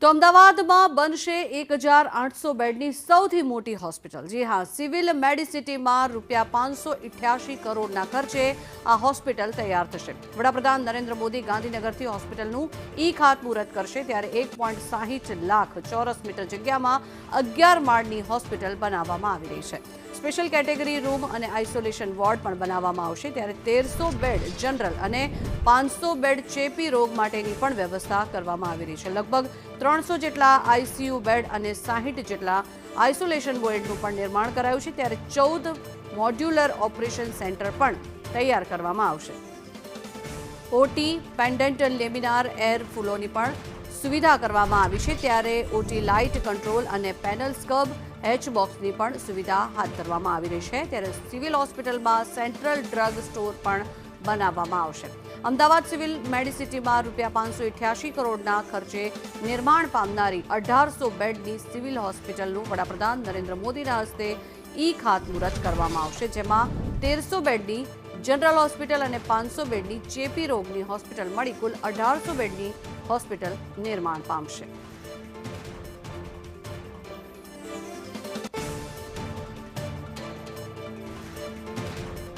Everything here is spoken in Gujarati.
તો અમદાવાદમાં બનશે 1800 બેડની સૌથી મોટી હોસ્પિટલ। જી હા, સિવિલ મેડિસિટીમાં ₹588 કરોડના ખર્ચે આ હોસ્પિટલ તૈયાર થશે। વડાપ્રધાન નરેન્દ્ર મોદી ગાંધીનગરથી હોસ્પિટલનું ખાતમુહૂર્ત કરશે, ત્યારે 1.60 લાખ ચોરસ મીટર જગ્યામાં 11 માળની હોસ્પિટલ બનાવવામાં આવી રહી છે। સ્પેશિયલ કેટેગરી રૂમ અને આઇસોલેશન વોર્ડ પણ બનાવવામાં આવશે, ત્યારે 1300 બેડ જનરલ અને 500 બેડ ચેપી રોગ માટેની પણ વ્યવસ્થા કરવામાં આવી રહી છે। લગભગ 300 જેટલા આઈસીયુ બેડ અને 60 જેટલા આઇસોલેશન વોર્ડનું પણ નિર્માણ કરાયું છે, ત્યારે 14 મોડ્યુલર ઓપરેશન સેન્ટર પણ તૈયાર કરવામાં આવશે। ઓટી, પેન્ડન્ટ લેમિનાર એર ફૂલોની પણ સુવિધા કરવામાં આવી છે, ત્યારે ઓટી લાઇટ કંટ્રોલ અને પેનલ સ્કબ એચ બોક્સની પણ સુવિધા હાથ ધરવામાં આવી રહી છે। ત્યારે સિવિલ હોસ્પિટલમાં સેન્ટ્રલ ડ્રગ સ્ટોર પણ બનાવવામાં આવશે। અમદાવાદ સિવિલ મેડિસિટીમાં ₹588 કરોડના ખર્ચે નિર્માણ પામનારી 1800 બેડની સિવિલ હોસ્પિટલનું વડાપ્રધાન નરેન્દ્ર મોદીના હસ્તે ખાતમુહૂર્ત કરવામાં આવશે, જેમાં 1300 બેડની જનરલ હોસ્પિટલ અને 500 બેડની ચેપી રોગની હોસ્પિટલ મળી કુલ 1800 બેડની હોસ્પિટલ નિર્માણ પામશે।